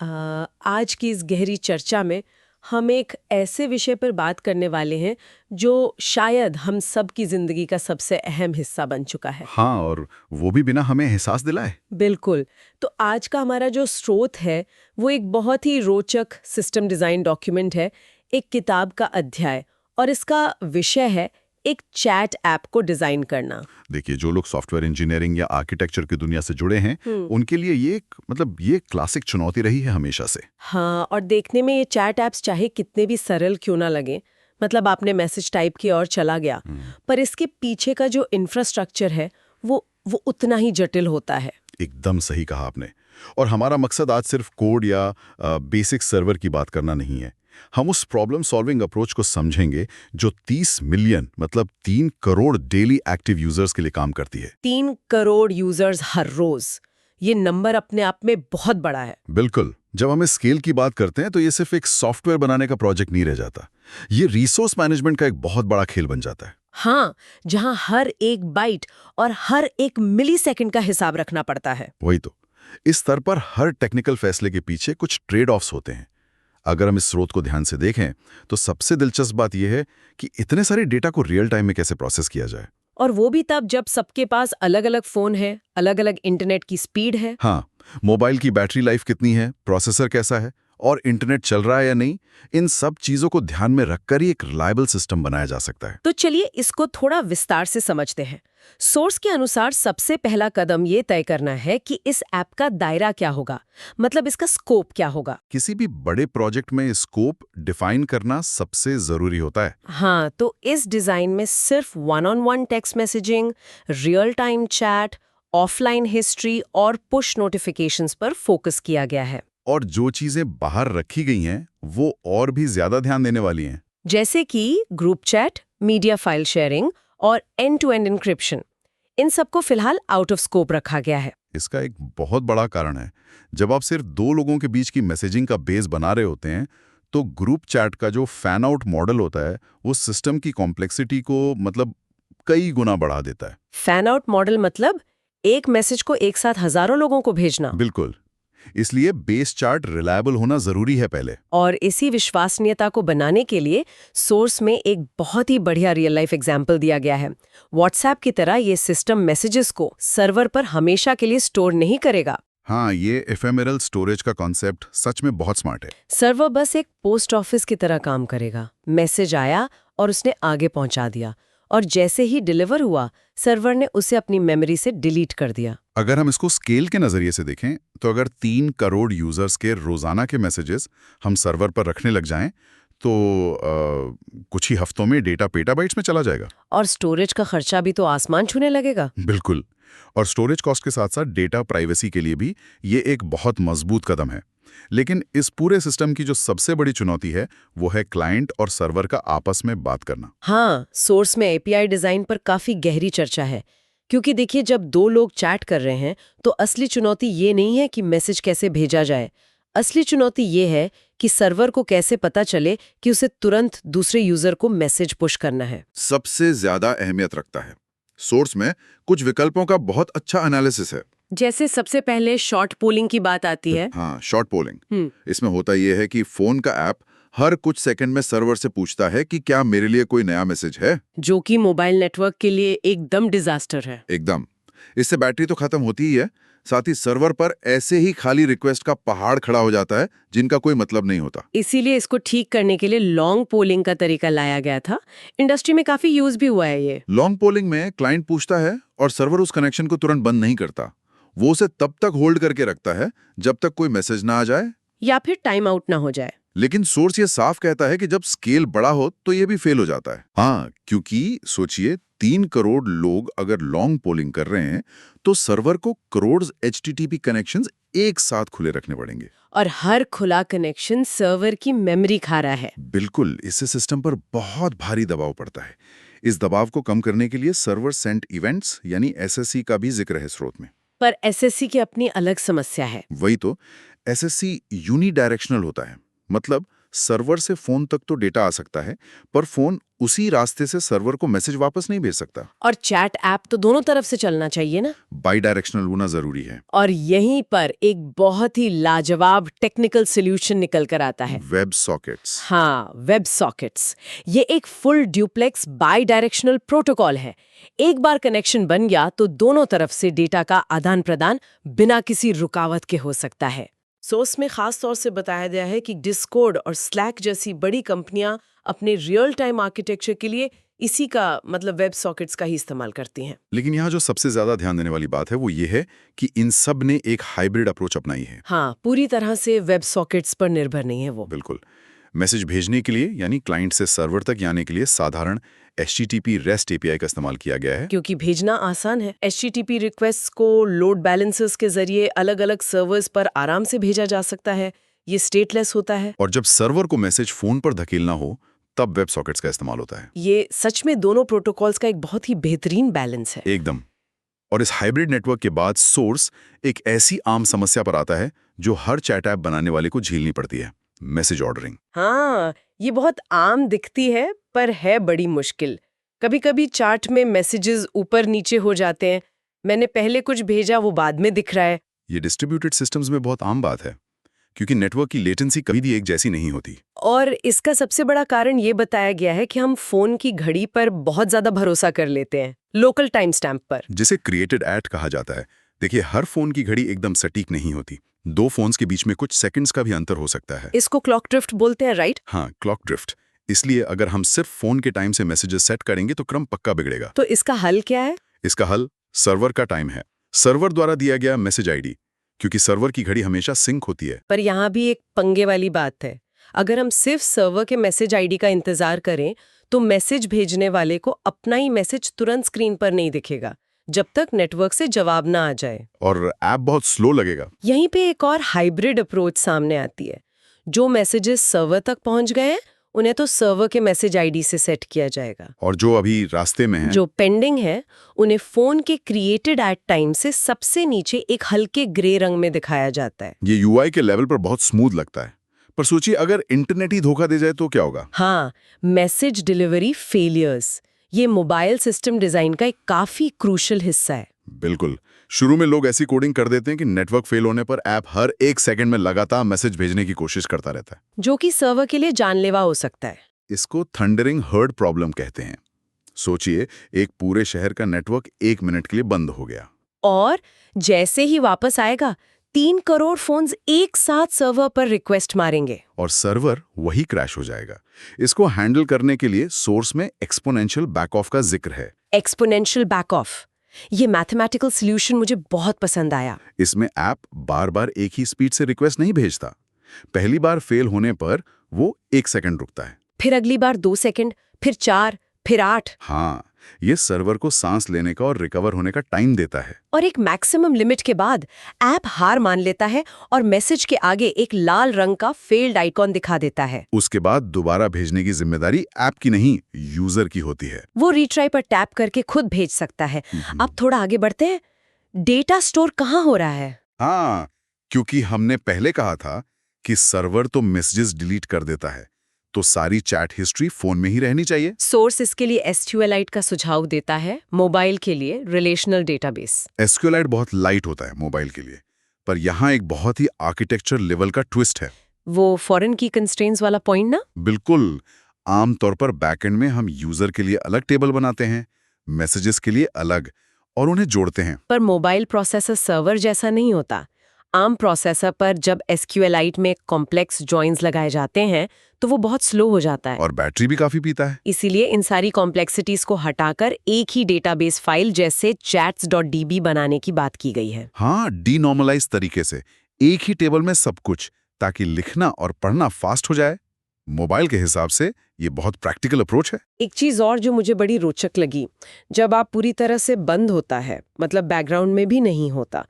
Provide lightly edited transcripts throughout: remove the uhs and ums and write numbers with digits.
आज की इस गहरी चर्चा में हम एक ऐसे विषय पर बात करने वाले हैं जो शायद हम सब की जिंदगी का सबसे अहम हिस्सा बन चुका है। हाँ, और वो भी बिना हमें एहसास दिलाए। बिल्कुल। तो आज का हमारा जो स्रोत है वो एक बहुत ही रोचक सिस्टम डिजाइन डॉक्यूमेंट है, एक किताब का अध्याय, और इसका विषय है एक चैट ऐप को डिजाइन करना। देखिए, जो लोग सॉफ्टवेयर इंजीनियरिंग या आर्किटेक्चर की दुनिया से जुड़े हैं, उनके लिए ये क्लासिक चुनौती रही है हमेशा से। हाँ, और देखने में ये चैट ऐप्स चाहे कितने भी सरल क्यों ना लगे, मतलब आपने मैसेज टाइप किया और चला गया, पर इसके पीछे का जो इंफ्रास्ट्रक्चर है वो उतना ही जटिल होता है। एकदम सही कहा आपने। और हमारा मकसद आज सिर्फ कोड या बेसिक सर्वर की बात करना नहीं है। हम उस प्रॉब्लम सॉल्विंग अप्रोच को समझेंगे जो 30 मिलियन मतलब 3 करोड़ डेली एक्टिव यूजर्स के लिए काम करती है। 3 करोड़ यूजर्स हर रोज, ये नंबर अपने आप में बहुत बड़ा है। बिल्कुल। जब हम इस स्केल की बात करते हैं तो ये सिर्फ एक सॉफ्टवेयर बनाने का प्रोजेक्ट नहीं रह जाता। ये रिसोर्स मैनेजमेंट का एक बहुत बड़ा खेल बन जाता है। हाँ, जहां हर एक बाइट और हर एक मिलीसेकंड का हिसाब रखना पड़ता है। वही तो। इस स्तर पर हर टेक्निकल फैसले के पीछे कुछ ट्रेड ऑफ्स होते हैं। अगर हम इस स्रोत को ध्यान से देखें तो सबसे दिलचस्प बात यह है कि इतने सारे डेटा को रियल टाइम में कैसे प्रोसेस किया जाए। और वो भी तब जब सबके पास अलग अलग फोन है, अलग अलग इंटरनेट की स्पीड है। हाँ, मोबाइल की बैटरी लाइफ कितनी है, प्रोसेसर कैसा है और इंटरनेट चल रहा है या नहीं, इन सब चीजों को ध्यान में रखकर ही एक रिलायबल सिस्टम बनाया जा सकता है। तो चलिए इसको थोड़ा विस्तार से समझते हैं। सोर्स के अनुसार सबसे पहला कदम ये तय करना है कि इस ऐप का दायरा क्या होगा, मतलब इसका स्कोप क्या होगा। किसी भी बड़े प्रोजेक्ट में स्कोप डिफाइन करना सबसे जरूरी होता है। हाँ, तो इस डिजाइन में सिर्फ one on one text messaging, real time chat, offline history और पुश नोटिफिकेशंस पर फोकस किया गया है। और जो चीजें बाहर रखी गई हैं वो और भी ज्यादा ध्यान देने वाली हैं। जैसे कि group chat, media file sharing और एंड टू एंड इंक्रिप्शन, इन सबको फिलहाल आउट ऑफ स्कोप रखा गया है। इसका एक बहुत बड़ा कारण है, जब आप सिर्फ 2 लोगों के बीच की मैसेजिंग का बेस बना रहे होते हैं तो ग्रुप चैट का जो फैन आउट मॉडल होता है वो सिस्टम की कॉम्प्लेक्सिटी को कई गुना बढ़ा देता है। फैन आउट मॉडल मतलब एक मैसेज को एक साथ हजारों लोगों को भेजना। बिल्कुल। इसलिए बेस चार्ट रिलायबल होना जरूरी है पहले। और इसी विश्वसनीयता को बनाने के लिए सोर्स में एक बहुत ही बढ़िया रियल लाइफ एग्जाम्पल दिया गया है। व्हाट्सएप की तरह ये सिस्टम मैसेजेस को सर्वर पर हमेशा के लिए स्टोर नहीं करेगा। हाँ, ये एफएमआरएल स्टोरेज का कॉन्सेप्ट सच में बहुत स्मार्ट है। सर्वर बस एक पोस्ट ऑफिस की तरह काम करेगा। मैसेज आया और उसने आगे पहुंचा दिया, और जैसे ही डिलीवर हुआ सर्वर ने उसे अपनी मेमोरी से डिलीट कर दिया। अगर हम इसको स्केल के नजरिए से देखें तो अगर 3 करोड़ यूजर्स के रोजाना के मैसेजेस हम सर्वर पर रखने लग जाएं तो कुछ ही हफ्तों में डेटा पेटाबाइट्स में चला जाएगा। और स्टोरेज का खर्चा भी तो आसमान छूने लगेगा। बिल्कुल। और स्टोरेज कॉस्ट के साथ साथ डेटा प्राइवेसी के लिए भी ये एक बहुत मजबूत कदम है। लेकिन इस पूरे सिस्टम की जो सबसे बड़ी चुनौती है वो है क्लाइंट और सर्वर का आपस में बात करना। हाँ, सोर्स में एपीआई डिजाइन पर काफी गहरी चर्चा है, क्योंकि देखिए जब 2 लोग चैट कर रहे हैं तो असली चुनौती ये नहीं है कि मैसेज कैसे भेजा जाए। असली चुनौती ये है कि सर्वर को कैसे पता चले कि उसे तुरंत दूसरे यूजर को मैसेज पुश करना है। सबसे ज्यादा अहमियत रखता है। सोर्स में कुछ विकल्पों का बहुत अच्छा एनालिसिस है। जैसे सबसे पहले शॉर्ट पोलिंग की बात आती है। हाँ, शॉर्ट पोलिंग। इसमें होता यह है कि फोन का ऐप हर कुछ सेकंड में सर्वर से पूछता है कि क्या मेरे लिए कोई नया मैसेज है, जो कि मोबाइल नेटवर्क के लिए एकदम डिजास्टर है। एकदम। इससे बैटरी तो खत्म होती ही है, साथ ही सर्वर पर ऐसे ही खाली रिक्वेस्ट का पहाड़ खड़ा हो जाता है जिनका कोई मतलब नहीं होता। इसीलिए इसको ठीक करने के लिए लॉन्ग पोलिंग का तरीका लाया गया था। इंडस्ट्री में काफी यूज भी हुआ है ये। लॉन्ग पोलिंग में क्लाइंट पूछता है और सर्वर उस कनेक्शन को तुरंत बंद नहीं करता। वो उसे तब तक होल्ड करके रखता है जब तक कोई मैसेज ना आ जाए या फिर टाइम आउट ना हो जाए। लेकिन सोर्स ये साफ कहता है कि जब स्केल बड़ा हो तो ये भी फेल हो जाता है। हाँ, क्योंकि सोचिए 3 करोड़ लोग अगर लॉन्ग पोलिंग कर रहे हैं तो सर्वर को करोड़ HTTP कनेक्शंस एक साथ खुले रखने पड़ेंगे। और हर खुला कनेक्शन सर्वर की मेमोरी खा रहा है। बिल्कुल। इससे सिस्टम पर बहुत भारी दबाव पड़ता है। इस दबाव को कम करने के लिए सर्वर सेंट इवेंट्स यानी SSE का भी जिक्र है स्रोत में। पर एसएससी की अपनी अलग समस्या है। वही तो। SSE यूनी डायरेक्शनल होता है, मतलब सर्वर से फोन तक तो डेटा आ सकता है, पर फोन उसी रास्ते से सर्वर को मैसेज वापस नहीं भेज सकता। और चैट ऐप तो दोनों तरफ से चलना चाहिए ना। बाई डायरेक्शनल होना जरूरी है। और यहीं पर एक बहुत ही लाजवाब टेक्निकल सॉल्यूशन निकल कर आता है। Web sockets. हाँ, वेब सॉकेट्स। ये एक full duplex bidirectional protocol है। एक बार कनेक्शन बन गया तो दोनों तरफ से डेटा का आदान प्रदान बिना किसी रुकावट के हो सकता है। सोर्स में खास तौर से बताया गया है कि डिस्कॉर्ड और स्लैक जैसी बड़ी कंपनियां अपने रियल टाइम आर्किटेक्चर के लिए इसी का मतलब वेब सॉकेट्स का ही इस्तेमाल करती हैं। लेकिन यहाँ जो सबसे ज्यादा ध्यान देने वाली बात है वो ये है कि इन सब ने एक हाइब्रिड अप्रोच अपनाई है। हाँ, पूरी तरह से वेब सॉकेट्स पर निर्भर नहीं है वो। बिल्कुल। मैसेज भेजने के लिए यानी क्लाइंट से सर्वर तक जाने के लिए साधारण HTTP REST API का इस्तेमाल किया गया है। क्योंकि भेजना आसान है। HTTP रिक्वेस्ट को लोड बैलेंसर्स के जरिए अलग-अलग सर्वर्स पर आराम से भेजा जा सकता है। ये स्टेटलेस होता है। और जब सर्वर को मैसेज फोन पर धकेलना हो तब वेब सॉकेट्स का इस्तेमाल होता है। ये सच में दोनों प्रोटोकॉल्स का एक बहुत ही बेहतरीन बैलेंस है। एकदम। और इस हाइब्रिड नेटवर्क के बाद सोर्स एक ऐसी आम समस्या पर आता है जो हर चैट ऐप बनाने वाले को झेलनी पड़ती है, मैसेज ऑर्डरिंग। हाँ, ये बहुत आम दिखती है पर है बड़ी मुश्किल। कभी-कभी चार्ट में मैसेजेस ऊपर नीचे हो जाते हैं। मैंने पहले कुछ भेजा, वो बाद में दिख रहा है। ये डिस्ट्रीब्यूटेड सिस्टम्स में बहुत आम बात है, क्योंकि नेटवर्क की लेटेंसी कभी भी एक जैसी नहीं होती। और इसका सबसे बड़ा कारण ये बताया गया है कि हम फोन की घड़ी पर बहुत ज्यादा भरोसा कर लेते हैं, लोकल टाइम स्टैम्प पर, जिसे क्रिएटेड एट कहा जाता है। देखिए, हर फोन की घड़ी एकदम सटीक नहीं होती। दो फोन्स के बीच में कुछ सेकंड्स का भी अंतर हो सकता है। इसको क्लॉक ड्रिफ्ट बोलते हैं, राइट? हाँ, क्लॉक ड्रिफ्ट। इसलिए अगर हम सिर्फ फोन के टाइम से मैसेजेस सेट करेंगे तो क्रम पक्का बिगड़ेगा। तो इसका हल क्या है? इसका हल सर्वर का टाइम है, सर्वर द्वारा दिया गया मैसेज आईडी, क्योंकि सर्वर की घड़ी हमेशा सिंक होती है। पर यहाँ भी एक पंगे वाली बात है। अगर हम सिर्फ सर्वर के मैसेज आईडी का इंतजार करें तो मैसेज भेजने वाले को अपना ही मैसेज तुरंत स्क्रीन पर नहीं दिखेगा जब तक नेटवर्क से जवाब ना आ जाए, और ऐप बहुत स्लो लगेगा। यहीं पे एक और हाइब्रिड अप्रोच सामने आती है। जो मैसेजेस सर्वर तक पहुंच गए हैं उन्हें तो सर्वर के मैसेज आईडी से सेट किया जाएगा, और जो अभी रास्ते में है, जो पेंडिंग है, उन्हें फोन के क्रिएटेड एट टाइम से सबसे नीचे एक हल्के ग्रे रंग में दिखाया जाता है। ये UI के लेवल पर बहुत स्मूथ लगता है, पर सोचिए अगर इंटरनेट ही धोखा दे जाए तो क्या होगा? हाँ, मैसेज डिलीवरी फेलियर्स, ये मोबाइल सिस्टम डिजाइन का एक काफी क्रूशल हिस्सा है। बिल्कुल। शुरू में लोग ऐसी कोडिंग कर देते हैं कि नेटवर्क फेल होने पर ऐप हर एक सेकंड में लगातार मैसेज भेजने की कोशिश करता रहता है, जो कि सर्वर के लिए जानलेवा हो सकता है। इसको थंडरिंग हर्ड प्रॉब्लम कहते हैं। सोचिए, एक पूरे शहर का नेटवर्क 1 मिनट के लिए बंद हो गया, और जैसे ही वापस आएगा 3 करोड़ फोन्स एक साथ सर्वर पर रिक्वेस्ट मारेंगे और सर्वर वही क्रैश हो जाएगा। इसको हैंडल करने के लिए सोर्स में एक्सपोनेंशियल बैक ऑफ का जिक्र है। एक्सपोनेंशियल बैक ऑफ, ये मैथमेटिकल सॉल्यूशन मुझे बहुत पसंद आया। इसमें ऐप बार बार एक ही स्पीड से रिक्वेस्ट नहीं भेजता। पहली बार फेल होने पर वो 1 सेकंड रुकता है, फिर अगली बार 2 सेकंड, फिर 4, फिर 8। हाँ, ये सर्वर को सांस लेने का और रिकवर होने का टाइम देता है। और एक मैक्सिमम लिमिट के बाद ऐप हार मान लेता है और मैसेज के आगे एक लाल रंग का फेल्ड आइकॉन दिखा देता है। उसके बाद दोबारा भेजने की जिम्मेदारी ऐप की नहीं, यूजर की होती है। वो रीट्राई पर टैप करके खुद भेज सकता है। अब थोड़ा आगे बढ़ते हैं। डेटा स्टोर कहाँ हो रहा है? हाँ, क्योंकि हमने पहले कहा था कि सर्वर तो मैसेजेस डिलीट कर देता है, तो सारी चैट हिस्ट्री फोन में ही रहनी चाहिए। सोर्स इसके लिए SQLite का सुझाव देता है, मोबाइल के लिए रिलेशनल डेटाबेस। SQLite बहुत लाइट होता है मोबाइल के लिए, पर यहाँ एक बहुत ही आर्किटेक्चर लेवल का ट्विस्ट है। वो फॉरेन की कंस्ट्रेंट्स वाला पॉइंट ना? बिल्कुल। आमतौर पर बैकएंड में हम यूजर के लिए अलग टेबल बनाते हैं, मैसेजेस के लिए अलग, और उन्हें जोड़ते हैं। पर मोबाइल प्रोसेसर सर्वर जैसा नहीं होता। आम प्रोसेसर पर जब SQLite में कॉम्प्लेक्स जॉइंस लगाए जाते हैं तो वो बहुत स्लो हो जाता है और बैटरी भी काफी पीता है। इसीलिए इन सारी कॉम्प्लेक्सिटीज को हटाकर एक ही डेटाबेस फाइल जैसे chats.db बनाने की बात की गई है। हाँ, डीनॉर्मलाइज तरीके से एक ही टेबल में सब कुछ, ताकि लिखना और पढ़ना फास्ट हो जाए। मोबाइल के हिसाब से ये बहुत प्रैक्टिकल अप्रोच है। एक चीज और जो मुझे बड़ी रोचक लगी, जब आप पूरी तरह से बंद होता है, मतलब बैकग्राउंड में भी नहीं होता,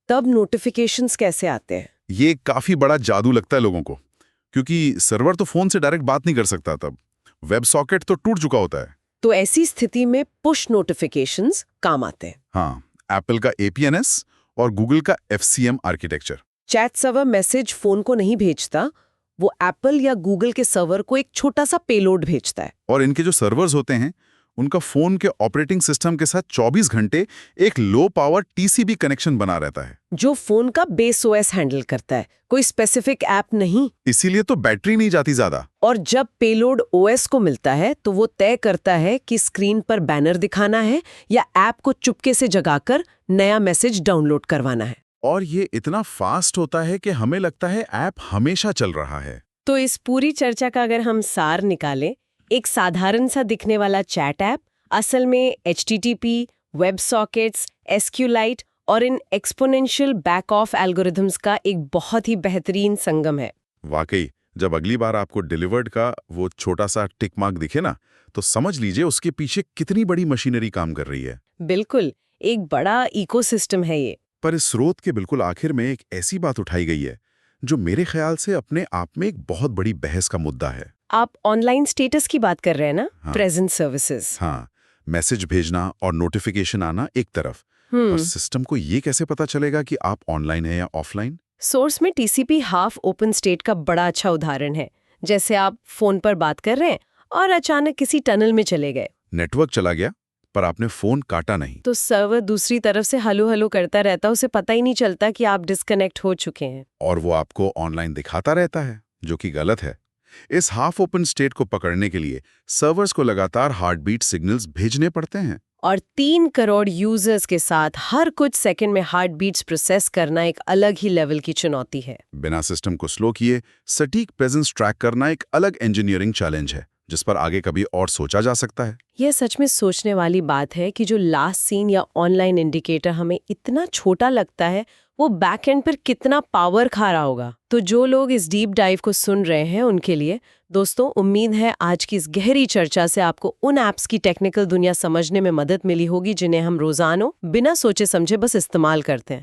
तब नोटिफिकेशंस कैसे आते हैं? ये काफी बड़ा जादू लगता है लोगों को, क्योंकि सर्वर तो फोन से डायरेक्ट बात नहीं कर सकता, तब वेब सॉकेट तो टूट चुका होता है। तो ऐसी स्थिति में पुश नोटिफिकेशंस काम आते हैं। हाँ, एप्पल का APNS और गूगल का FCM architecture. Chat server message phone को नहीं भेजता, वो एप्पल या गूगल के सर्वर को एक छोटा सा पेलोड भेजता है। और इनके जो सर्वर्स होते हैं उनका फोन के ऑपरेटिंग सिस्टम के साथ 24 घंटे एक लो पावर टीसीपी कनेक्शन बना रहता है, जो फोन का बेस ओएस हैंडल करता है, कोई स्पेसिफिक ऐप नहीं। इसीलिए तो बैटरी नहीं जाती ज्यादा। और जब पेलोड ओएस को मिलता है तो वो तय करता है कि स्क्रीन पर बैनर दिखाना है या ऐप को चुपके से जगाकर नया मैसेज डाउनलोड करवाना है। और ये इतना फास्ट होता है कि हमें लगता है ऐप हमेशा चल रहा है। तो इस पूरी चर्चा का अगर हम सार निकालें, एक साधारण सा दिखने वाला चैट ऐप असल में HTTP, वेब सॉकेट्स, SQLite और in exponential back of algorithms का एक बहुत ही बेहतरीन संगम है। वाकई, जब अगली बार आपको डिलीवर्ड का वो छोटा सा टिक मार्क दिखे ना, तो समझ लीजिए उसके पीछे कितनी बड़ी मशीनरी काम कर रही है। बिल्कुल, एक बड़ा इकोसिस्टम है ये। पर इस स्रोत के बिल्कुल आखिर में एक ऐसी बात उठाई गई है जो मेरे ख्याल से अपने आप में एक बहुत बड़ी बहस का मुद्दा है। आप ऑनलाइन स्टेटस की बात कर रहे हैं ना? हाँ। Present services. हाँ, मैसेज भेजना और नोटिफिकेशन आना एक तरफ, पर सिस्टम को ये कैसे पता चलेगा कि आप ऑनलाइन है या ऑफलाइन? सोर्स में TCP हाफ ओपन स्टेट का बड़ा अच्छा उदाहरण है। जैसे आप फोन पर बात कर रहे हैं और अचानक किसी टनल में चले गए। नेटवर्क चला गया पर आपने फोन काटा नहीं, तो सर्वर दूसरी तरफ से हलो हलो करता रहता, उसे पता ही नहीं चलता कि आप डिस्कनेक्ट हो चुके हैं। और वो आपको ऑनलाइन दिखाता रहता है, जो कि गलत है। इस हाफ ओपन स्टेट को पकड़ने के लिए सर्वर्स को लगातार हार्टबीट सिग्नल्स भेजने पड़ते हैं। और 3 करोड़ यूजर्स के साथ हर कुछ सेकंड में हार्ट बीट्स प्रोसेस करना एक अलग ही लेवल की चुनौती है। बिना सिस्टम को स्लो किए सटीक प्रेजेंस ट्रैक करना एक अलग इंजीनियरिंग चैलेंज है, जिस पर आगे कभी और सोचा जा सकता है। यह सच में सोचने वाली बात है कि जो लास्ट सीन या ऑनलाइन इंडिकेटर हमें इतना छोटा लगता है, वो बैक एंड पर कितना पावर खा रहा होगा। तो जो लोग इस डीप डाइव को सुन रहे हैं उनके लिए दोस्तों, उम्मीद है आज की इस गहरी चर्चा से आपको उन ऐप्स की टेक्निकल दुनिया समझने में मदद मिली होगी जिन्हें हम रोजाना बिना सोचे समझे बस इस्तेमाल करते हैं।